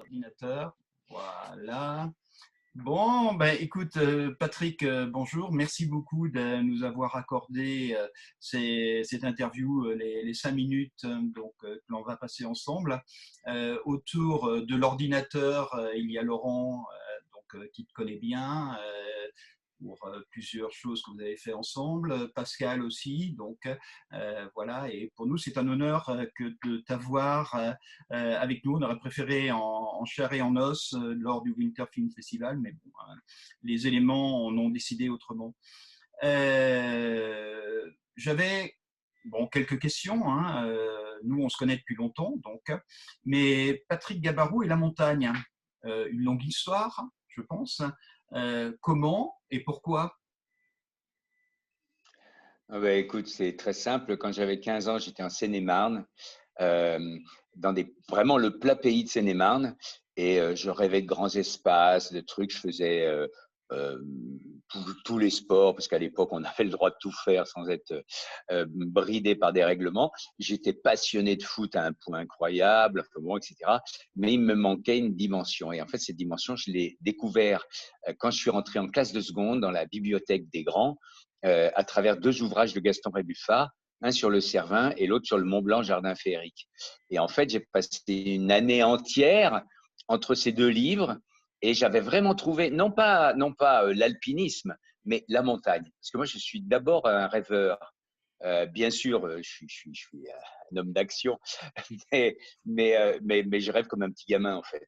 ordinateur. Voilà. Bon, ben, écoute, Patrick, bonjour. Merci beaucoup de nous avoir accordé cette interview, les 5 minutes que l'on va passer ensemble. Autour de l'ordinateur, il y a Laurent, qui te connaît bien. Pour plusieurs choses que vous avez fait ensemble, Pascal aussi, voilà, et pour nous c'est un honneur que de t'avoir avec nous. On aurait préféré en chair et en os lors du Winter Film Festival, mais bon, les éléments en ont décidé autrement. J'avais quelques questions, hein. Nous on se connaît depuis longtemps, mais Patrick Gabarou et la montagne, une longue histoire, je pense. Comment et pourquoi? Ah bah, écoute, c'est très simple. Quand j'avais 15 ans, j'étais en Seine-et-Marne, euh, vraiment le plat pays de Seine-et-Marne. Et je rêvais de grands espaces, de trucs. Je faisais euh, tous les sports, parce qu'à l'époque, on avait le droit de tout faire sans être bridé par des règlements. J'étais passionné de foot à un point incroyable, enfin bon, etc. Mais il me manquait une dimension. Et en fait, cette dimension, je l'ai découvert quand je suis rentré en classe de seconde dans la bibliothèque des grands à travers deux ouvrages de Gaston Rébuffat, un sur le Cervin et l'autre sur le Mont Blanc Jardin féerique. Et en fait, j'ai passé une année entière entre ces deux livres et j'avais vraiment trouvé, non pas l'alpinisme, mais la montagne. Parce que moi, je suis d'abord un rêveur. Bien sûr, je suis un homme d'action, mais je rêve comme un petit gamin, en fait.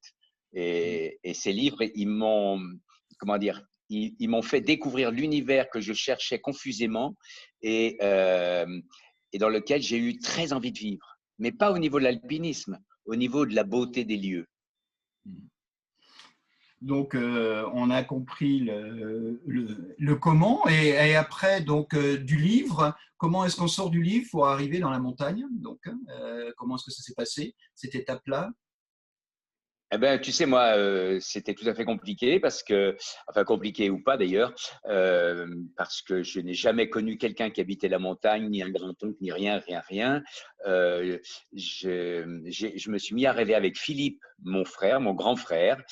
Et ces livres, ils m'ont, comment dire, ils m'ont fait découvrir l'univers que je cherchais confusément et, euh, et dans lequel j'ai eu très envie de vivre. Mais pas au niveau de l'alpinisme, au niveau de la beauté des lieux. On a compris le comment et après du livre. Comment est-ce qu'on sort du livre pour arriver dans la montagne? Comment est-ce que ça s'est passé cette étape-là? Eh ben, tu sais, moi, c'était tout à fait compliqué parce que, enfin compliqué ou pas d'ailleurs, parce que je n'ai jamais connu quelqu'un qui habitait la montagne, ni un grand-oncle, ni rien, rien, rien. Euh, je me suis mis à rêver avec Philippe, mon frère, mon grand frère,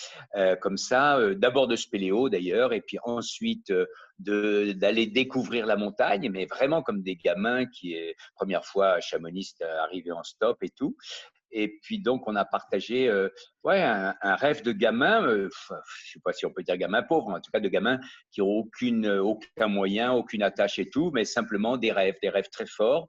comme ça, d'abord de spéléo d'ailleurs, et puis ensuite d'aller découvrir la montagne, mais vraiment comme des gamins qui est première fois à Chamonix, arrivé en stop et tout. Et puis donc, on a partagé ouais, un rêve de gamin, je ne sais pas si on peut dire gamin pauvre, mais en tout cas de gamin qui n'ont aucun moyen, aucune attache et tout, mais simplement des rêves très forts,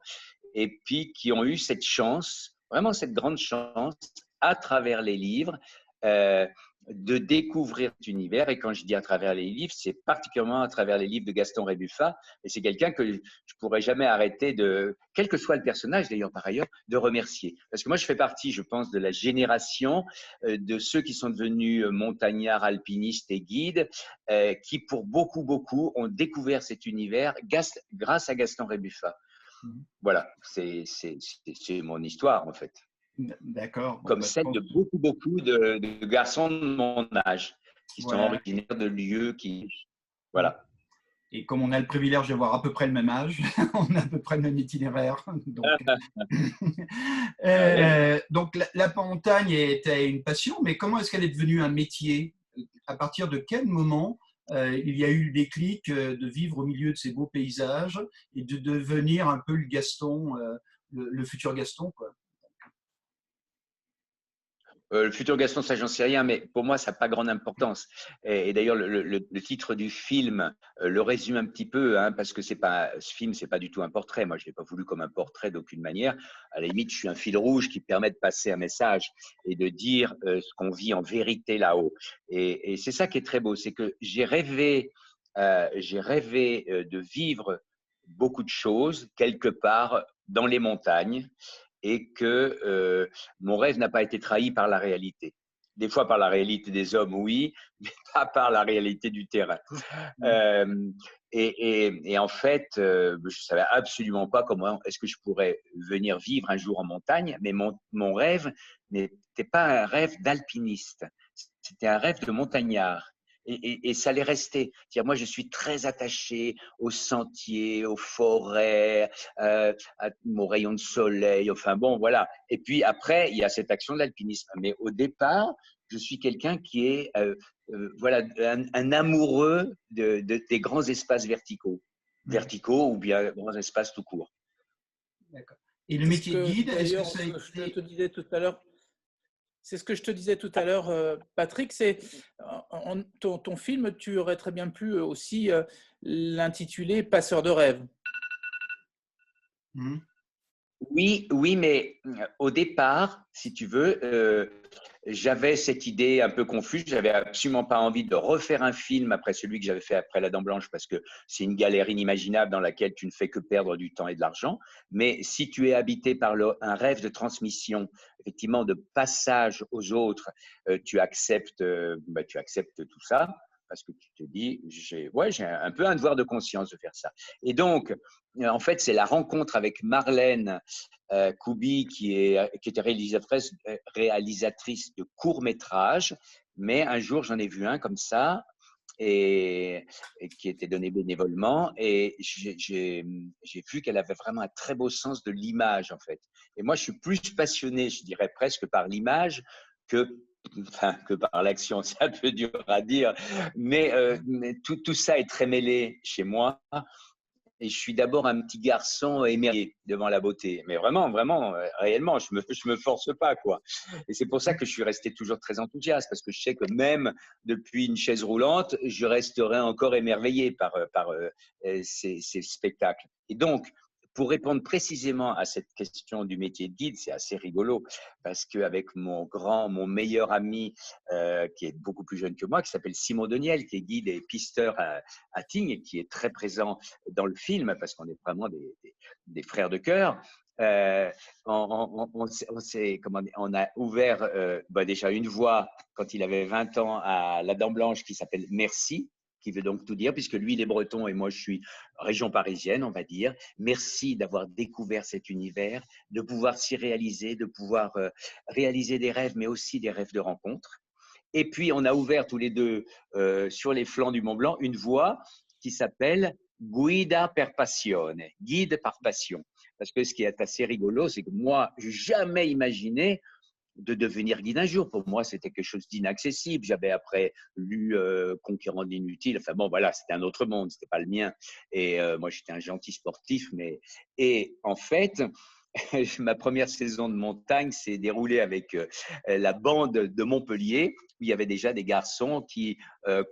et puis qui ont eu cette chance, vraiment cette grande chance, à travers les livres, euh, de découvrir cet univers. Et quand je dis à travers les livres, c'est particulièrement à travers les livres de Gaston Rébuffat. Et c'est quelqu'un que je pourrais jamais arrêter de, quel que soit le personnage d'ailleurs par ailleurs, de remercier. Parce que moi, je fais partie, je pense, de la génération de ceux qui sont devenus montagnards, alpinistes et guides, qui pour beaucoup, beaucoup ont découvert cet univers grâce à Gaston Rébuffat. Voilà, c'est mon histoire en fait. D'accord. Comme celle de beaucoup, beaucoup de garçons de mon âge qui sont Voilà. originaires de lieux qui… Voilà. Et comme on a le privilège d'avoir à peu près le même âge, on a à peu près le même itinéraire. La montagne était une passion, mais comment est-ce qu'elle est devenue un métier? À partir de quel moment il y a eu le déclic de vivre au milieu de ces beaux paysages et de devenir un peu le Gaston, le futur Gaston, quoi? Le futur Gaston, ça j'en sais rien, mais pour moi, ça n'a pas grande importance. Et d'ailleurs, le titre du film le résume un petit peu, hein, parce que ce film, c'est pas du tout un portrait. Moi, je l'ai pas voulu comme un portrait d'aucune manière. À la limite, je suis un fil rouge qui permet de passer un message et de dire ce qu'on vit en vérité là-haut. Et c'est ça qui est très beau, c'est que j'ai rêvé de vivre beaucoup de choses quelque part dans les montagnes et que mon rêve n'a pas été trahi par la réalité. Des fois par la réalité des hommes, oui, mais pas par la réalité du terrain. Euh, et en fait, je ne savais absolument pas comment est-ce que je pourrais venir vivre un jour en montagne, mais mon rêve n'était pas un rêve d'alpiniste, c'était un rêve de montagnard. Et ça allait rester. Moi, je suis très attaché aux sentiers, aux forêts, aux rayons de soleil. Enfin bon, voilà. Et puis après, il y a cette action de l'alpinisme. Mais au départ, je suis quelqu'un qui est voilà, un amoureux des grands espaces verticaux ou bien grands espaces tout court. D'accord. Et le C'est ce métier de que guide, est-ce que d'ailleurs ça a je te été… disais tout à l'heure. C'est ce que je te disais tout à l'heure, Patrick. C'est ton film, tu aurais très bien pu aussi l'intituler Passeur de rêves. Hmm. Oui, oui, mais au départ, si tu veux, j'avais cette idée un peu confuse. J'avais absolument pas envie de refaire un film après celui que j'avais fait après La Dent Blanche parce que c'est une galère inimaginable dans laquelle tu ne fais que perdre du temps et de l'argent. Mais si tu es habité par un rêve de transmission, effectivement, de passage aux autres, tu acceptes tout ça parce que tu te dis, j'ai un peu un devoir de conscience de faire ça. Et donc, en fait, c'est la rencontre avec Marlène Koubi, qui était réalisatrice de courts-métrages. Mais un jour, j'en ai vu un comme ça, et qui était donné bénévolement. Et j'ai vu qu'elle avait vraiment un très beau sens de l'image, en fait. Et moi, je suis plus passionné, je dirais presque, par l'image que par l'action. C'est un peu dur à dire, mais tout ça est très mêlé chez moi. Et je suis d'abord un petit garçon émerveillé devant la beauté. Mais vraiment, vraiment, réellement, je me force pas, quoi. Et c'est pour ça que je suis resté toujours très enthousiaste, parce que je sais que même depuis une chaise roulante, je resterai encore émerveillé par ces spectacles. Et donc, pour répondre précisément à cette question du métier de guide, c'est assez rigolo, parce qu'avec mon meilleur ami, qui est beaucoup plus jeune que moi, qui s'appelle Simon Deniel, qui est guide et pisteur à Tignes, et qui est très présent dans le film, parce qu'on est vraiment des frères de cœur. On a ouvert déjà une voie quand il avait 20 ans à La Dent Blanche qui s'appelle Merci, qui veut donc tout dire, puisque lui, il est breton et moi, je suis région parisienne, on va dire. Merci d'avoir découvert cet univers, de pouvoir s'y réaliser, de pouvoir réaliser des rêves, mais aussi des rêves de rencontre. Et puis, on a ouvert tous les deux sur les flancs du Mont Blanc une voie qui s'appelle Guida per Passione, guide par passion. Parce que ce qui est assez rigolo, c'est que moi, je n'ai jamais imaginé de devenir guide un jour. Pour moi, c'était quelque chose d'inaccessible. J'avais après lu Conquérant de l'inutile. Enfin bon, voilà, c'était un autre monde, c'était pas le mien. Et moi, j'étais un gentil sportif. Et en fait, ma première saison de montagne s'est déroulée avec la bande de Montpellier, où il y avait déjà des garçons qui,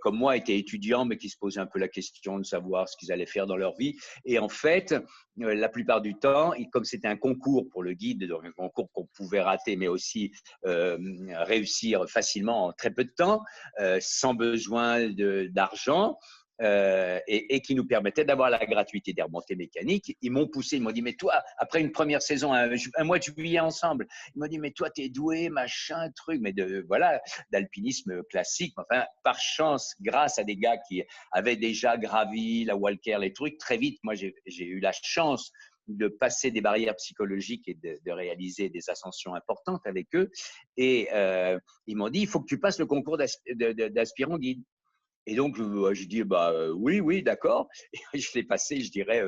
comme moi, étaient étudiants, mais qui se posaient un peu la question de savoir ce qu'ils allaient faire dans leur vie. Et en fait, la plupart du temps, comme c'était un concours pour le guide, donc un concours qu'on pouvait rater, mais aussi réussir facilement en très peu de temps, sans besoin d'argent, et qui nous permettait d'avoir la gratuité des remontées mécaniques. Ils m'ont poussé, ils m'ont dit, mais toi, après une première saison, un mois de juillet ensemble, ils m'ont dit, mais toi, t'es doué, machin, truc, mais voilà, d'alpinisme classique. Enfin, par chance, grâce à des gars qui avaient déjà gravi la Walker, les trucs, très vite, moi, j'ai eu la chance de passer des barrières psychologiques et de réaliser des ascensions importantes avec eux. Et ils m'ont dit, il faut que tu passes le concours d'aspirant guide. Et donc, je dis, oui, oui, d'accord. Et je l'ai passé, je dirais,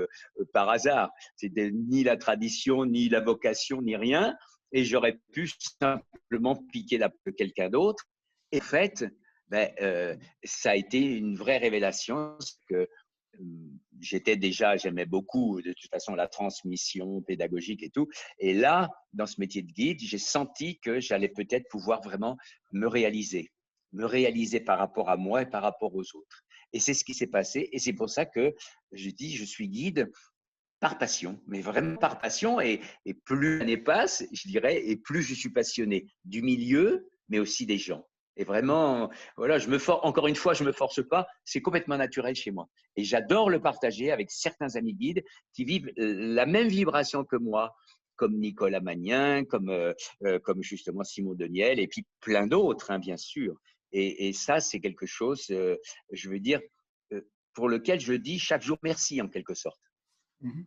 par hasard. C'était ni la tradition, ni la vocation, ni rien. Et j'aurais pu simplement piquer la peau de quelqu'un d'autre. Et en fait, ça a été une vraie révélation. Que j'aimais beaucoup, de toute façon, la transmission pédagogique et tout. Et là, dans ce métier de guide, j'ai senti que j'allais peut-être pouvoir vraiment me réaliser par rapport à moi et par rapport aux autres. Et c'est ce qui s'est passé. Et c'est pour ça que je dis, je suis guide par passion, mais vraiment par passion. Et plus l'année passe, je dirais, et plus je suis passionné du milieu, mais aussi des gens. Et vraiment, voilà, encore une fois, je ne me force pas, c'est complètement naturel chez moi. Et j'adore le partager avec certains amis guides qui vivent la même vibration que moi, comme Nicolas Magnin, comme justement Simon Deniel, et puis plein d'autres, hein, bien sûr. Et ça, c'est quelque chose, je veux dire, pour lequel je dis chaque jour merci, en quelque sorte. Mhm.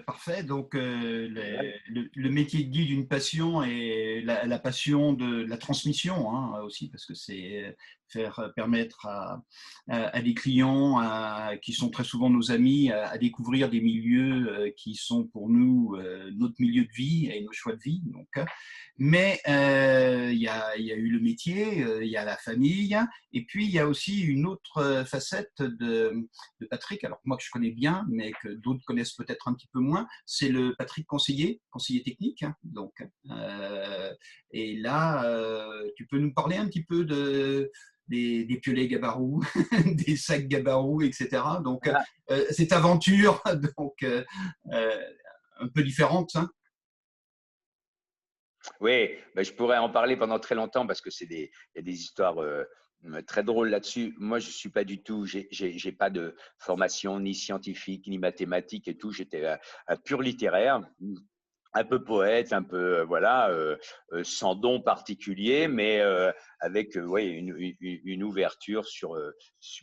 Parfait. Donc, le métier de guide, une passion et la passion de la transmission hein, aussi, parce que c'est permettre à des clients qui sont très souvent nos amis à découvrir des milieux qui sont pour nous notre milieu de vie et nos choix de vie. Donc, mais il y a eu le métier, il y a la famille, et puis il y a aussi une autre facette de Patrick, alors moi que je connais bien, mais que d'autres connaissent peut-être un petit peu moins, c'est le Patrick conseiller technique. Hein, donc, et là, tu peux nous parler un petit peu des piolets Gabarou, des sacs Gabarou, etc. Donc, cette aventure, donc un peu différente. Hein. Oui, ben, je pourrais en parler pendant très longtemps parce que il y a des histoires très drôles là-dessus. Moi, je suis pas du tout, j'ai pas de formation ni scientifique ni mathématique et tout. J'étais un pur littéraire, un peu poète, un peu voilà, sans don particulier, mais avec ouais, une ouverture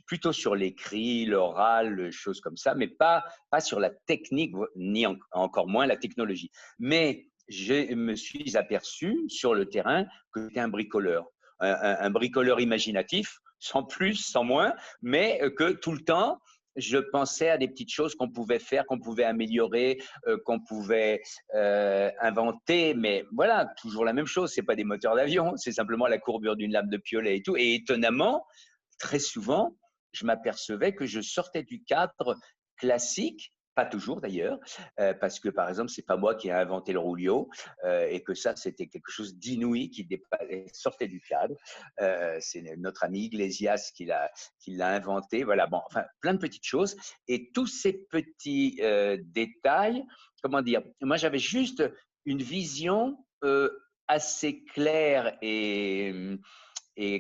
plutôt sur l'écrit, l'oral, choses comme ça, mais pas sur la technique, ni encore moins la technologie. Mais je me suis aperçu sur le terrain que j'étais un bricoleur, un bricoleur imaginatif, sans plus, sans moins, mais que tout le temps, je pensais à des petites choses qu'on pouvait faire, qu'on pouvait améliorer, qu'on pouvait inventer, mais voilà, toujours la même chose. C'est pas des moteurs d'avion, c'est simplement la courbure d'une lame de piolet et tout. Et étonnamment, très souvent, je m'apercevais que je sortais du cadre classique. Pas toujours d'ailleurs, parce que par exemple, c'est pas moi qui ai inventé le rouleau et que ça, c'était quelque chose d'inouï qui sortait du cadre. C'est notre ami Iglesias qui l'a inventé. Voilà, bon, enfin, plein de petites choses. Et tous ces petits détails, comment dire, moi j'avais juste une vision assez claire et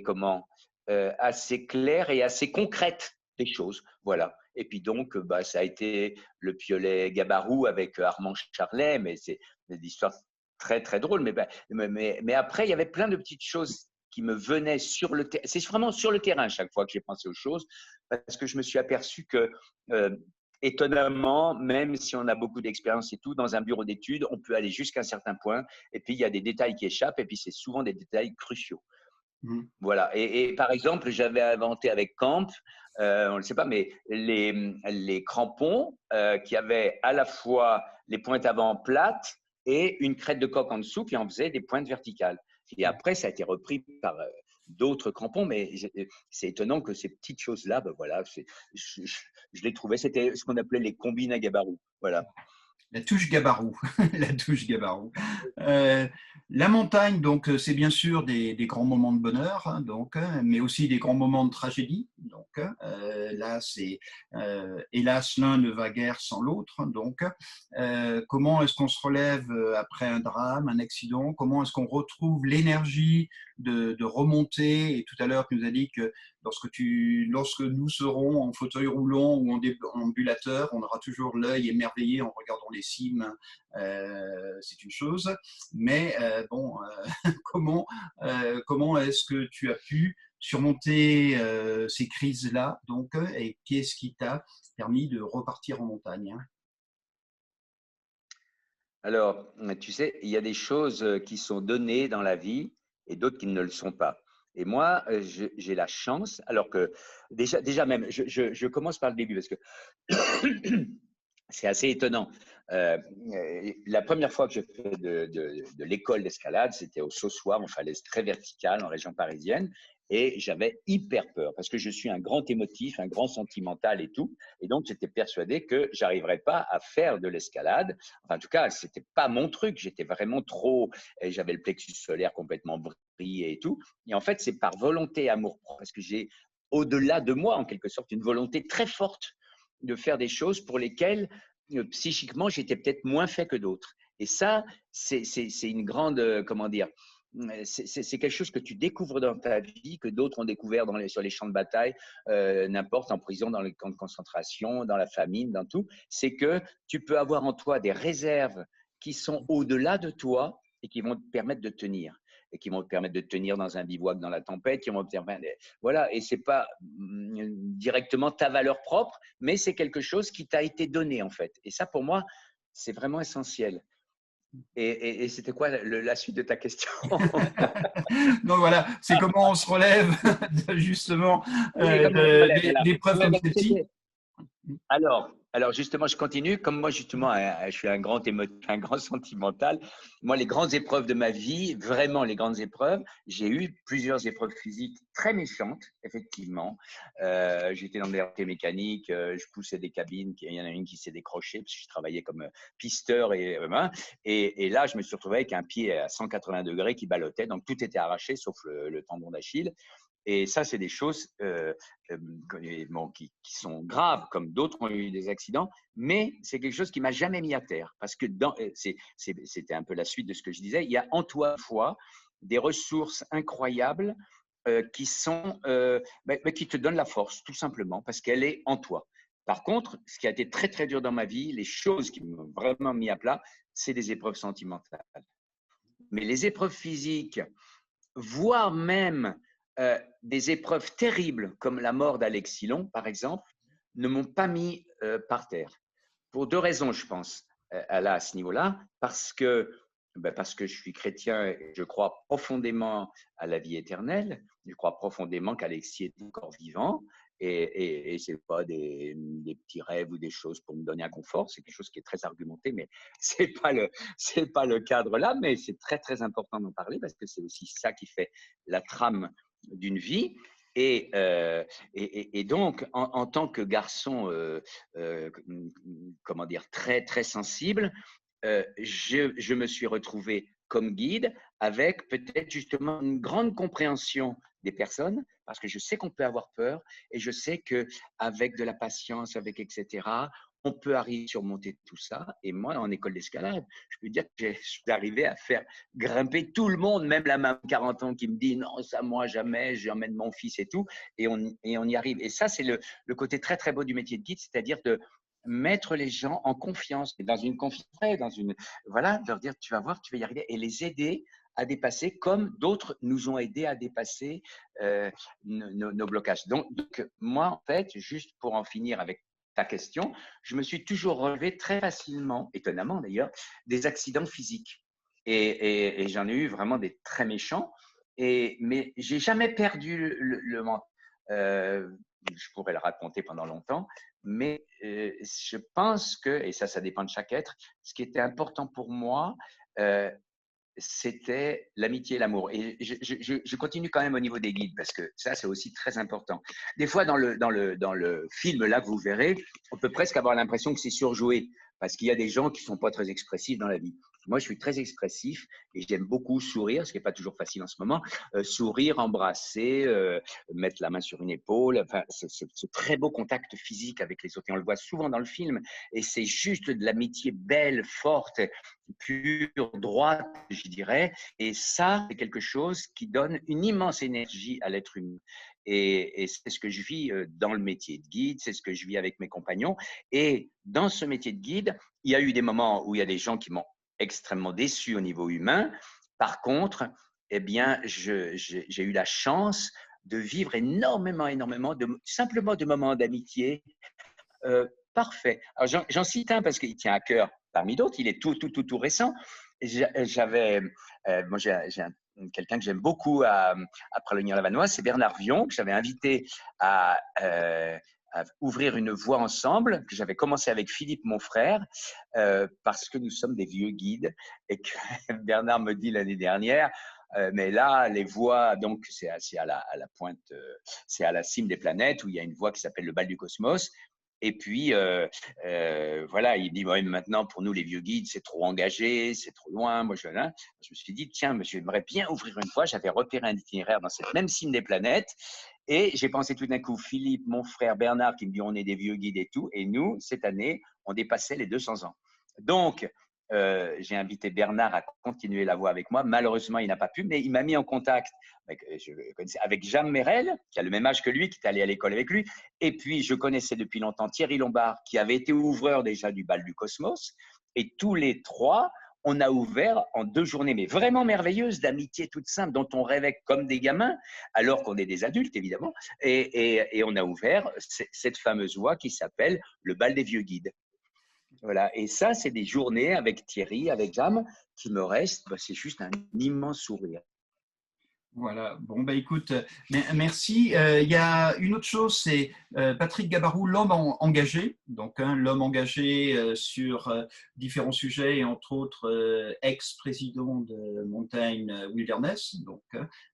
comment assez claire et assez concrète des choses. Voilà. Et puis donc, bah, ça a été le piolet Gabarou avec Armand Charlet, mais c'est des histoires très très drôles. Mais après, il y avait plein de petites choses qui me venaient sur le terrain. C'est vraiment sur le terrain chaque fois que j'ai pensé aux choses, parce que je me suis aperçu que étonnamment, même si on a beaucoup d'expérience et tout, dans un bureau d'études, on peut aller jusqu'à un certain point. Et puis, il y a des détails qui échappent, et puis c'est souvent des détails cruciaux. Mmh. Voilà. Et par exemple, j'avais inventé avec Camp, on ne le sait pas, mais les crampons qui avaient à la fois les pointes avant plates et une crête de coque en dessous qui en faisait des pointes verticales. Et après, ça a été repris par d'autres crampons, mais c'est étonnant que ces petites choses-là, ben voilà, je les trouvais, c'était ce qu'on appelait les combines à gabarou. Voilà. La touche Gabarou, la touche Gabarou. La montagne, donc, c'est bien sûr des grands moments de bonheur, hein, donc, mais aussi des grands moments de tragédie. Donc, là, c'est hélas l'un ne va guère sans l'autre. Donc, comment est-ce qu'on se relève après un drame, un accident? Comment est-ce qu'on retrouve l'énergie de remonter? Et tout à l'heure, tu nous as dit que lorsque nous serons en fauteuil roulant ou en déambulateur, on aura toujours l'œil émerveillé en regardant les cimes. C'est une chose. Mais bon, comment est-ce que tu as pu surmonter ces crises-là, donc, et qu'est-ce qui t'a permis de repartir en montagne? Hein? Alors, tu sais, il y a des choses qui sont données dans la vie et d'autres qui ne le sont pas. Et moi, j'ai la chance, alors que déjà même, je commence par le début parce que c'est assez étonnant. La première fois que j'ai fait de l'école d'escalade, c'était au Saussoir, en falaise très verticale en région parisienne. Et j'avais hyper peur parce que je suis un grand émotif, un grand sentimental et tout. Et donc, j'étais persuadé que j'arriverais pas à faire de l'escalade. Enfin, en tout cas, c'était pas mon truc. J'étais vraiment trop. J'avais le plexus solaire complètement brillé et tout. Et en fait, c'est par volonté, amour propre, parce que j'ai au-delà de moi, en quelque sorte, une volonté très forte de faire des choses pour lesquelles psychiquement, j'étais peut-être moins fait que d'autres. Et ça, c'est une grande, comment dire, c'est quelque chose que tu découvres dans ta vie, que d'autres ont découvert sur les champs de bataille, n'importe, en prison, dans les camps de concentration, dans la famine, dans tout. C'est que tu peux avoir en toi des réserves qui sont au-delà de toi et qui vont te permettre de tenir. Et qui vont te permettre de tenir dans un bivouac dans la tempête, qui vont te permettre. Voilà, et ce n'est pas directement ta valeur propre, mais c'est quelque chose qui t'a été donné, en fait. Et ça, pour moi, c'est vraiment essentiel. Et c'était quoi la suite de ta question? Donc voilà, c'est comment on se relève justement Oui, comment on se relève, voilà. d'épreuves Ouais, comme ben, celle-ci. alors justement, je continue. Comme moi, justement, je suis un un grand sentimental. Moi, les grandes épreuves de ma vie, vraiment les grandes épreuves, j'ai eu plusieurs épreuves physiques très méchantes, effectivement. J'étais dans des hockey mécaniques, je poussais des cabines, il y en a une qui s'est décrochée parce que je travaillais comme pisteur et là, je me suis retrouvé avec un pied à 180 degrés qui ballottait, donc tout était arraché sauf le tendon d'Achille. Et ça, c'est des choses bon, qui sont graves, comme d'autres ont eu des accidents, mais c'est quelque chose qui m'a jamais mis à terre. Parce que c'était un peu la suite de ce que je disais, il y a en toi des ressources incroyables qui te donnent la force, tout simplement, parce qu'elle est en toi. Par contre, ce qui a été très, très dur dans ma vie, les choses qui m'ont vraiment mis à plat, c'est des épreuves sentimentales. Mais les épreuves physiques, voire même des épreuves terribles comme la mort d'Alex Silon, par exemple, ne m'ont pas mis par terre. Pour deux raisons, je pense, à ce niveau-là. Parce que je suis chrétien et je crois profondément à la vie éternelle. Je crois profondément qu'Alexis est encore vivant. Et ce n'est pas des petits rêves ou des choses pour me donner un confort. C'est quelque chose qui est très argumenté, mais ce n'est pas le cadre là. Mais c'est très, très important d'en parler parce que c'est aussi ça qui fait la trame d'une vie. Et donc, en tant que garçon, comment dire, très, très sensible, je me suis retrouvé comme guide avec peut-être justement une grande compréhension des personnes, parce que je sais qu'on peut avoir peur et je sais qu'avec de la patience, avec etc., on peut arriver à surmonter tout ça. Et moi, en école d'escalade, je peux dire que je suis arrivé à faire grimper tout le monde, même la maman de 40 ans qui me dit non, ça, moi, jamais, j'emmène mon fils et tout. Et on y arrive. Et ça, c'est le côté très, très beau du métier de guide, c'est-à-dire de mettre les gens en confiance, dans une confiance, voilà, leur dire tu vas voir, tu vas y arriver et les aider à dépasser comme d'autres nous ont aidés à dépasser nos blocages. Donc, moi, en fait, juste pour en finir avec ta question, je me suis toujours relevé très facilement, étonnamment d'ailleurs, des accidents physiques. Et j'en ai eu vraiment des très méchants, mais j'ai jamais perdu le mental. Je pourrais le raconter pendant longtemps, mais je pense que, et ça dépend de chaque être, ce qui était important pour moi, c'était l'amitié et l'amour. Et je continue quand même au niveau des guides parce que ça, c'est aussi très important. Des fois, dans le film, là, que vous verrez, on peut presque avoir l'impression que c'est surjoué parce qu'il y a des gens qui ne sont pas très expressifs dans la vie. Moi, je suis très expressif et j'aime beaucoup sourire, ce qui n'est pas toujours facile en ce moment. Sourire, embrasser, mettre la main sur une épaule, enfin, ce très beau contact physique avec les autres. Et on le voit souvent dans le film. Et c'est juste de l'amitié belle, forte, pure, droite, je dirais. Et ça, c'est quelque chose qui donne une immense énergie à l'être humain. Et c'est ce que je vis dans le métier de guide, c'est ce que je vis avec mes compagnons. Et dans ce métier de guide, il y a eu des moments où il y a des gens qui m'ont extrêmement déçu au niveau humain. Par contre, eh bien, j'ai eu la chance de vivre énormément, simplement de moments d'amitié parfait. Alors, j'en cite un parce qu'il tient à cœur parmi d'autres. Il est tout récent. Moi, j'ai quelqu'un que j'aime beaucoup à Pralognan-Lavanoise, c'est Bernard Vion, que j'avais invité à ouvrir une voie ensemble, que j'avais commencé avec Philippe, mon frère, parce que nous sommes des vieux guides et que Bernard me dit l'année dernière, mais là, les voies, donc c'est à la pointe, c'est à la cime des planètes où il y a une voie qui s'appelle le bal du cosmos. Et puis, voilà, il dit, ouais, maintenant, pour nous, les vieux guides, c'est trop engagé, c'est trop loin. Moi, je me suis dit, tiens, monsieur, j'aimerais bien ouvrir une voie. J'avais repéré un itinéraire dans cette même cime des planètes. Et j'ai pensé tout d'un coup, Philippe, mon frère Bernard, qui me dit, on est des vieux guides et tout. Et nous, cette année, on dépassait les 200 ans. Donc, j'ai invité Bernard à continuer la voie avec moi. Malheureusement, il n'a pas pu, mais il m'a mis en contact avec Jean Merel, qui a le même âge que lui, qui est allé à l'école avec lui. Et puis, je connaissais depuis longtemps Thierry Lombard, qui avait été ouvreur déjà du bal du Cosmos. Et tous les trois, on a ouvert en 2 journées, mais vraiment merveilleuses, d'amitié toute simple, dont on rêvait comme des gamins, alors qu'on est des adultes, évidemment. Et on a ouvert cette fameuse voie qui s'appelle le bal des vieux guides. Voilà. Et ça, c'est des journées avec Thierry, avec Jam, qui me restent. Bah, c'est juste un immense sourire. Voilà, bon, bah, écoute, merci. Il y a une autre chose, c'est Patrick Gabarou, l'homme engagé, donc hein, l'homme engagé sur différents sujets, et entre autres ex-président de Mountain Wilderness. Donc,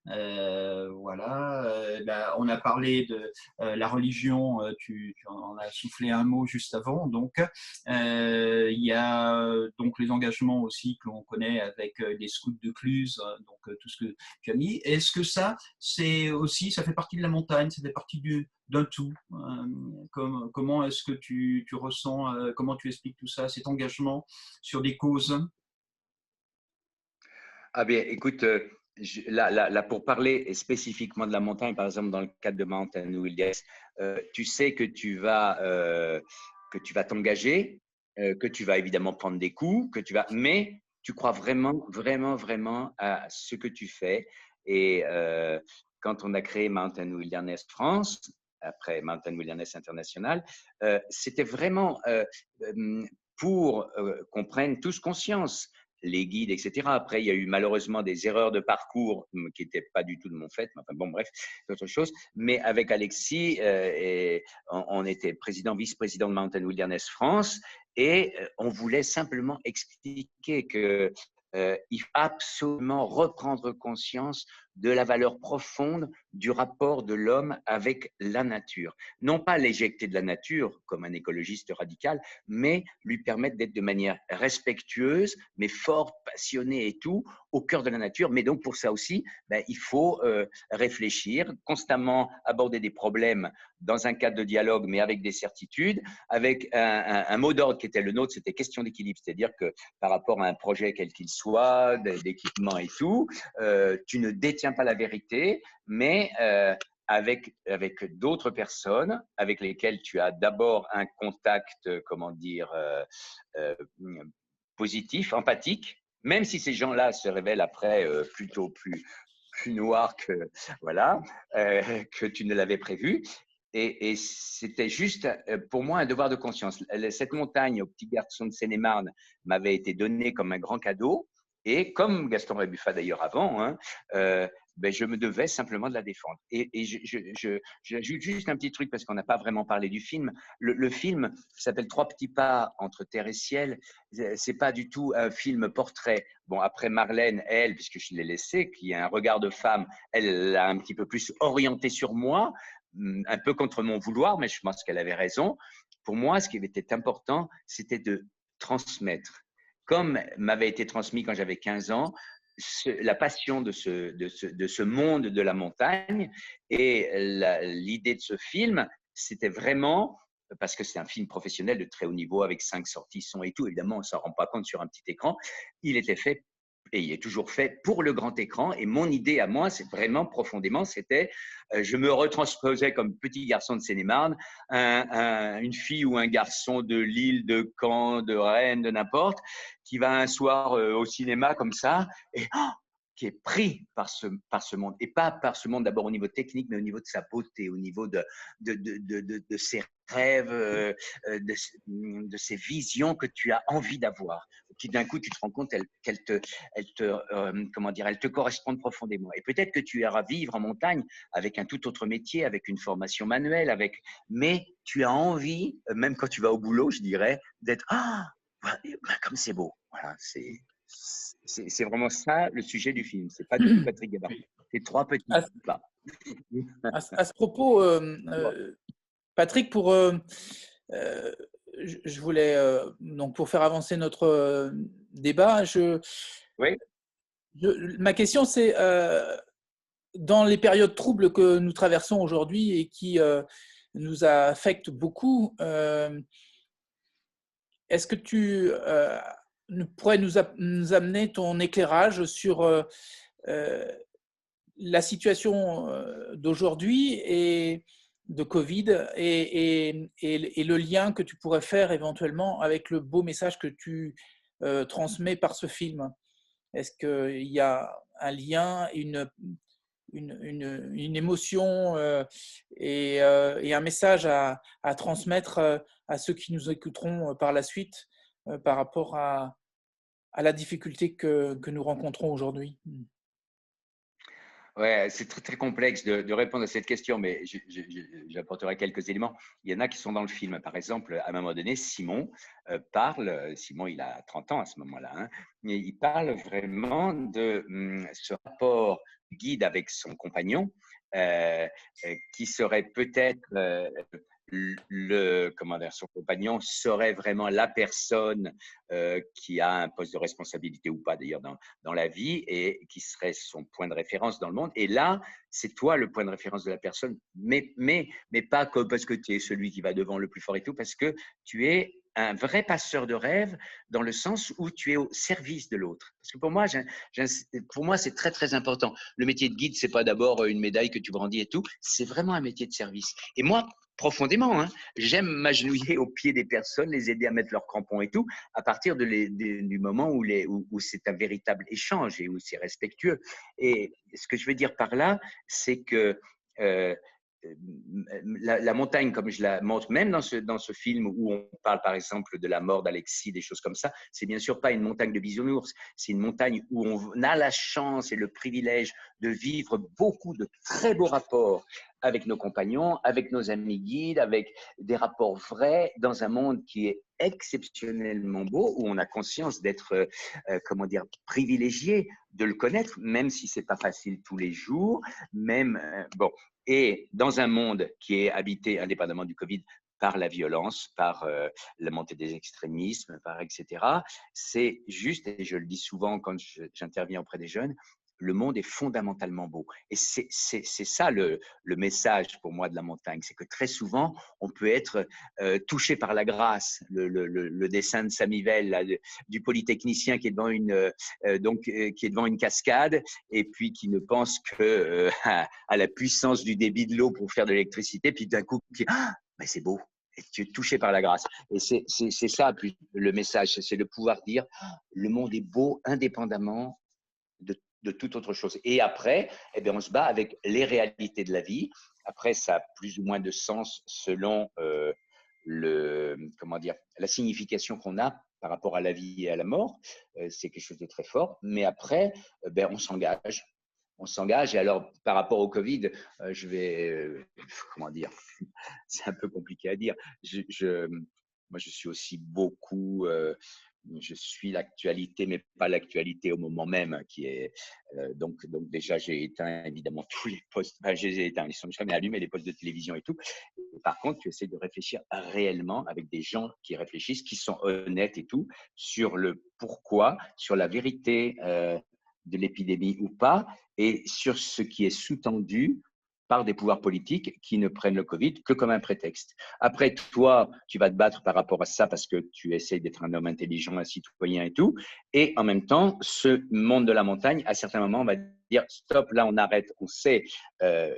voilà, bah, on a parlé de la religion, tu en as soufflé un mot juste avant. Donc, il y a donc les engagements aussi que l'on connaît avec les scouts de Cluse, donc tout ce que tu as mis. Est-ce que ça, c'est aussi, ça fait partie de la montagne, ça fait partie d'un tout? Comment est-ce que tu ressens, comment tu expliques tout ça, cet engagement sur des causes? Ah bien, écoute, là, pour parler spécifiquement de la montagne, par exemple, dans le cadre de Mountain Wilderness, tu sais que tu vas t'engager, que tu vas évidemment prendre des coups, mais tu crois vraiment, vraiment, vraiment à ce que tu fais. Et quand on a créé Mountain Wilderness France, après Mountain Wilderness International, c'était vraiment pour qu'on prenne tous conscience, les guides, etc. Après, il y a eu malheureusement des erreurs de parcours qui n'étaient pas du tout de mon fait. Enfin bon, bref, c'est autre chose. Mais avec Alexis, on était président, vice-président de Mountain Wilderness France, et on voulait simplement expliquer que il faut absolument reprendre conscience de la valeur profonde du rapport de l'homme avec la nature. Non pas l'éjecter de la nature comme un écologiste radical, mais lui permettre d'être de manière respectueuse, mais forte, passionnée et tout, au cœur de la nature. Mais donc pour ça aussi, ben, il faut réfléchir, constamment aborder des problèmes dans un cadre de dialogue, mais avec des certitudes, avec un mot d'ordre qui était le nôtre, c'était question d'équilibre. C'est-à-dire que par rapport à un projet quel qu'il soit, d'équipement et tout, tu ne détiens pas la vérité, mais avec d'autres personnes avec lesquelles tu as d'abord un contact, comment dire, positif, empathique, même si ces gens-là se révèlent après plutôt plus noirs que, voilà, que tu ne l'avais prévu. Et c'était juste pour moi un devoir de conscience. Cette montagne au petit garçon de Seine-et-Marne m'avait été donnée comme un grand cadeau. Et comme Gaston Rébuffat d'ailleurs avant, hein, ben, je me devais simplement de la défendre. Et j'ajoute juste un petit truc parce qu'on n'a pas vraiment parlé du film. Le film s'appelle Trois petits pas entre terre et ciel. C'est pas du tout un film portrait. Bon, après Marlène, elle, puisque je l'ai laissée, qui a un regard de femme, elle l'a un petit peu plus orienté sur moi, un peu contre mon vouloir, mais je pense qu'elle avait raison. Pour moi, ce qui était important, c'était de transmettre. Comme m'avait été transmis quand j'avais 15 ans, la passion de ce monde de la montagne, et l'idée de ce film, c'était vraiment, parce que c'est un film professionnel de très haut niveau avec 5 sorties son et tout, évidemment on ne s'en rend pas compte sur un petit écran, il était fait et il est toujours fait pour le grand écran. Et mon idée à moi, c'est vraiment profondément, c'était, je me retransposais comme petit garçon de Seine-et-Marne, une fille ou un garçon de Lille, de Caen, de Rennes, de n'importe, qui va un soir au cinéma comme ça, et qui est pris par ce monde. Et pas par ce monde d'abord au niveau technique, mais au niveau de sa beauté, au niveau de ses rêves, de ses visions que tu as envie d'avoir. Qui d'un coup, tu te rends compte qu'elles comment dire, elles te correspondent profondément. Et peut-être que tu iras vivre en montagne avec un tout autre métier, avec une formation manuelle, mais tu as envie, même quand tu vas au boulot, je dirais, d'être comme c'est beau. Voilà, c'est vraiment ça le sujet du film. C'est pas du tout Patrick Gabarou. C'est trois petits À, pas. à ce propos, Patrick, je voulais, donc pour faire avancer notre débat, Oui. ma question c'est, dans les périodes troubles que nous traversons aujourd'hui et qui nous affectent beaucoup, est-ce que tu pourrais nous amener ton éclairage sur la situation d'aujourd'hui et de Covid et le lien que tu pourrais faire éventuellement avec le beau message que tu transmets par ce film? Est-ce qu'il y a un lien, une émotion et un message à transmettre à ceux qui nous écouteront par la suite par rapport à la difficulté que nous rencontrons aujourd'hui? Ouais, c'est très, très complexe de répondre à cette question, mais j'apporterai quelques éléments. Il y en a qui sont dans le film. Par exemple, à un moment donné, Simon parle, Simon, il a 30 ans à ce moment-là, hein, mais il parle vraiment de ce rapport guide avec son compagnon, euh, qui serait peut-être comment dire, son compagnon serait vraiment la personne qui a un poste de responsabilité ou pas d'ailleurs dans la vie et qui serait son point de référence dans le monde. Et là, c'est toi le point de référence de la personne, mais pas comme parce que tu es celui qui va devant le plus fort et tout, parce que tu es un vrai passeur de rêve dans le sens où tu es au service de l'autre. Parce que pour moi, c'est très, très important. Le métier de guide, c'est pas d'abord une médaille que tu brandis et tout, c'est vraiment un métier de service. Et moi, profondément, hein, j'aime m'agenouiller aux pieds des personnes, les aider à mettre leurs crampons et tout, à partir du moment où c'est un véritable échange et où c'est respectueux. Et ce que je veux dire par là, c'est que euh, la montagne, comme je la montre, même dans ce film où on parle par exemple de la mort d'Alexis, des choses comme ça, c'est bien sûr pas une montagne de bisounours, c'est une montagne où on a la chance et le privilège de vivre beaucoup de très beaux rapports avec nos compagnons, avec nos amis guides, avec des rapports vrais dans un monde qui est exceptionnellement beau, où on a conscience d'être, comment dire, privilégié, de le connaître, même si c'est pas facile tous les jours, même, bon, et dans un monde qui est habité, indépendamment du Covid, par la violence, par la montée des extrémismes, par etc., c'est juste, et je le dis souvent quand j'interviens auprès des jeunes, le monde est fondamentalement beau. Et c'est ça le message pour moi de la montagne, c'est que très souvent, on peut être touché par la grâce. Le dessin de Samivelle, là, du polytechnicien qui est devant qui est devant une cascade et puis qui ne pense que à la puissance du débit de l'eau pour faire de l'électricité, puis d'un coup, mais c'est beau. Et tu es touché par la grâce. Et c'est ça le message, c'est de pouvoir dire le monde est beau indépendamment de toute autre chose. Et après, eh bien, on se bat avec les réalités de la vie. Après, ça a plus ou moins de sens selon comment dire, la signification qu'on a par rapport à la vie et à la mort. C'est quelque chose de très fort. Mais après, ben, on s'engage. On s'engage. Et alors, par rapport au Covid, je vais, comment dire, c'est un peu compliqué à dire. Moi, je suis aussi beaucoup, je suis l'actualité, mais pas l'actualité au moment même, qui est donc déjà j'ai éteint évidemment tous les postes, enfin, je les ai éteints, ils sont jamais allumés les postes de télévision et tout. Et par contre, tu essaies de réfléchir réellement avec des gens qui réfléchissent, qui sont honnêtes et tout, sur le pourquoi, sur la vérité de l'épidémie ou pas, et sur ce qui est sous-tendu par des pouvoirs politiques qui ne prennent le Covid que comme un prétexte. Après, toi, tu vas te battre par rapport à ça parce que tu essaies d'être un homme intelligent, un citoyen et tout. Et en même temps, ce monde de la montagne, à certains moments, on va dire stop, là, on arrête. On sait, on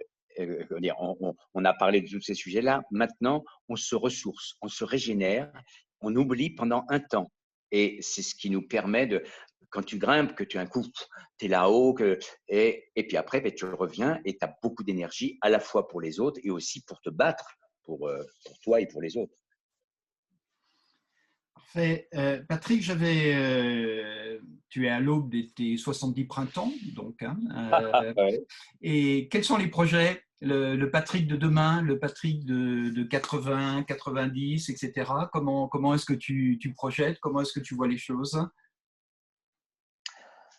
a parlé de tous ces sujets-là. Maintenant, on se ressource, on se régénère, on oublie pendant un temps. Et c'est ce qui nous permet de, quand tu grimpes, que tu as un coup, tu es là-haut, et puis après, ben, tu reviens et tu as beaucoup d'énergie à la fois pour les autres et aussi pour te battre pour toi et pour les autres. Parfait. Patrick, tu es à l'aube de tes 70 printemps, donc, hein, Ouais. et quels sont les projets? Le Patrick de demain, le Patrick de 80, 90, etc. Comment est-ce que tu projettes? Comment est-ce que tu vois les choses?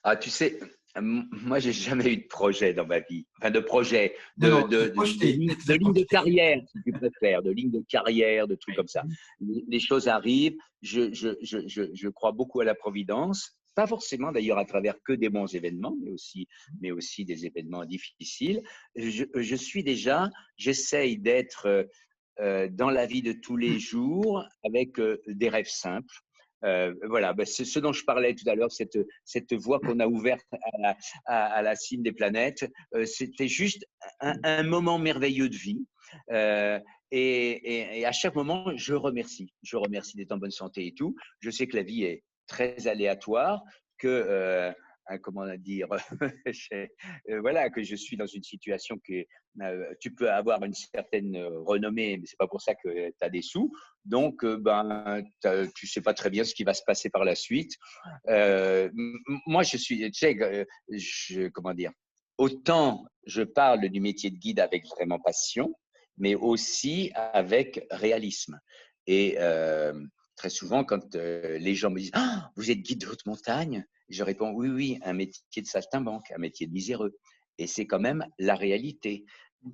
Ah, tu sais, moi, j'ai jamais eu de projet dans ma vie. Enfin, de projet, Non, non, de projeter. de ligne de carrière, si tu préfères, de ligne de carrière, de trucs comme ça. Les choses arrivent. Je crois beaucoup à la providence. Pas forcément d'ailleurs à travers que des bons événements, mais aussi des événements difficiles. J'essaye d'être dans la vie de tous les jours avec des rêves simples. Voilà, ben, c'est ce dont je parlais tout à l'heure, cette voie qu'on a ouverte à la cime des planètes. C'était juste un moment merveilleux de vie. Et à chaque moment, je remercie. Je remercie d'être en bonne santé et tout. Je sais que la vie est très aléatoire, que comment dire, voilà, que je suis dans une situation que tu peux avoir une certaine renommée, mais c'est pas pour ça que tu as des sous. Donc, ben, tu sais pas très bien ce qui va se passer par la suite. Moi, je suis, tu sais, comment dire, autant je parle du métier de guide avec vraiment passion, mais aussi avec réalisme. Et très souvent, quand les gens me disent ah, vous êtes guide de haute montagne, je réponds oui, oui, un métier de saltimbanque, un métier de miséreux. Et c'est quand même la réalité.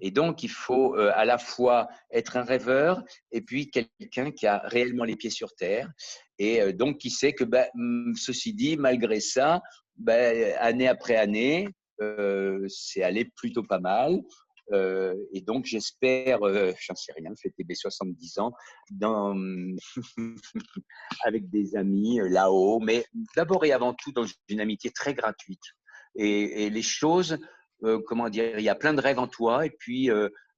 Et donc, il faut à la fois être un rêveur et puis quelqu'un qui a réellement les pieds sur terre. Et donc, qui sait que, ben, ceci dit, malgré ça, ben, année après année, c'est allé plutôt pas mal. Et donc, j'espère, j'en sais rien, fêter mes 70 ans dans, avec des amis là-haut, mais d'abord et avant tout dans une amitié très gratuite. Et les choses, comment dire, il y a plein de rêves en toi, et puis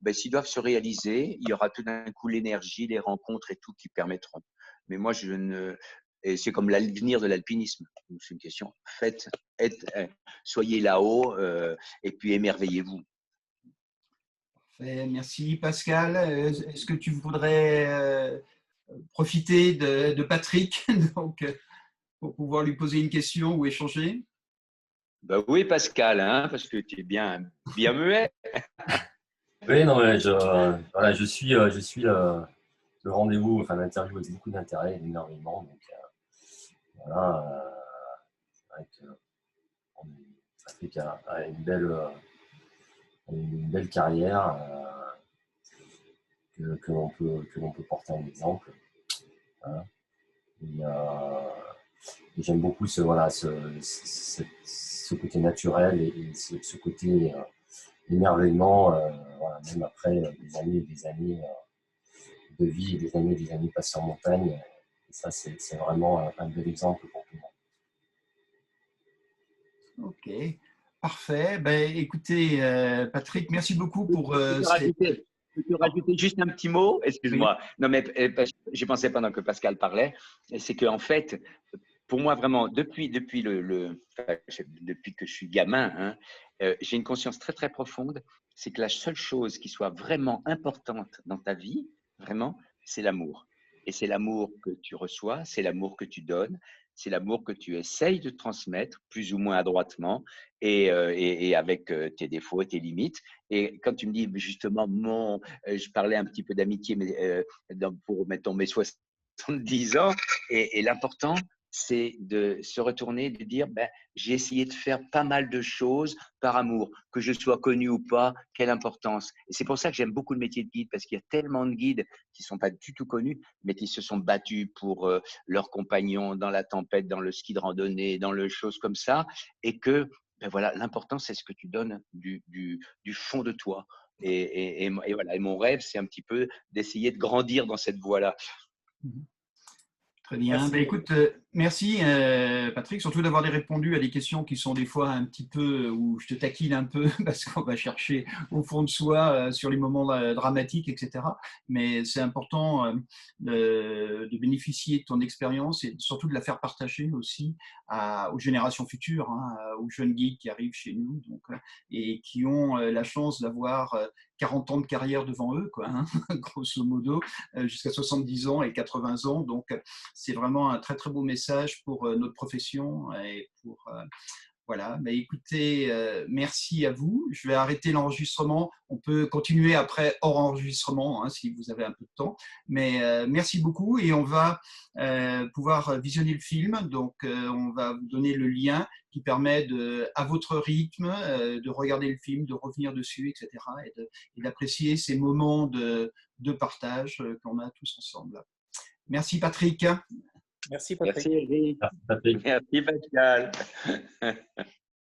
ben, s'ils doivent se réaliser, il y aura tout d'un coup l'énergie, les rencontres et tout qui permettront. Mais moi, je ne. Et c'est comme l'avenir de l'alpinisme. C'est une question. Faites, soyez là-haut et puis émerveillez-vous. Merci Pascal. Est-ce que tu voudrais profiter de Patrick donc, pour pouvoir lui poser une question ou échanger? Ben oui, Pascal, hein, parce que tu es bien, bien muet. Oui, non, mais voilà, je suis le rendez-vous, enfin l'interview avec beaucoup d'intérêt, énormément. Donc voilà, c'est vrai que Patrick a une belle carrière que l'on peut porter en exemple. Hein. Et j'aime beaucoup voilà, ce côté naturel et ce côté émerveillement, voilà, même après des années et des années de vie et des années passées en montagne. Et ça, c'est vraiment un bel exemple pour tout le monde. Ok, parfait. Ben, écoutez, Patrick, merci beaucoup pour Peux-tu rajouter juste un petit mot? Oui. Excuse-moi. Non, mais j'y pensais pendant que Pascal parlait. C'est qu'en fait, pour moi, vraiment, depuis que je suis gamin, hein, j'ai une conscience très, très profonde. C'est que la seule chose qui soit vraiment importante dans ta vie, vraiment, c'est l'amour. Et c'est l'amour que tu reçois, c'est l'amour que tu donnes, c'est l'amour que tu essayes de transmettre, plus ou moins adroitement, et avec tes défauts et tes limites. Et quand tu me dis justement, je parlais un petit peu d'amitié, mais pour mettons mes 70 ans, et l'important, c'est de se retourner et de dire ben, j'ai essayé de faire pas mal de choses par amour, que je sois connu ou pas, quelle importance. Et c'est pour ça que j'aime beaucoup le métier de guide, parce qu'il y a tellement de guides qui ne sont pas du tout connus, mais qui se sont battus pour leurs compagnons dans la tempête, dans le ski de randonnée, dans le choses comme ça, et que ben voilà, l'important, c'est ce que tu donnes du fond de toi. Et voilà. Et mon rêve, c'est un petit peu d'essayer de grandir dans cette voie-là. Très bien. Merci. Ben, écoute, merci Patrick, surtout d'avoir répondu à des questions qui sont des fois un petit peu, où je te taquine un peu parce qu'on va chercher au fond de soi sur les moments dramatiques, etc. Mais c'est important de bénéficier de ton expérience et surtout de la faire partager aussi aux générations futures, hein, aux jeunes guides qui arrivent chez nous donc, et qui ont la chance d'avoir 40 ans de carrière devant eux, quoi, hein, grosso modo, jusqu'à 70 ans et 80 ans. Donc, c'est vraiment un très très beau message pour notre profession et pour voilà. Mais écoutez, merci à vous. Je vais arrêter l'enregistrement. On peut continuer après hors enregistrement hein, si vous avez un peu de temps. Mais merci beaucoup et on va pouvoir visionner le film. Donc, on va vous donner le lien qui permet à votre rythme de regarder le film, de revenir dessus, etc. Et d'apprécier ces moments de partage qu'on a tous ensemble. Merci Patrick. Merci Patrick. Merci Eric. Patrick. Merci Pascal.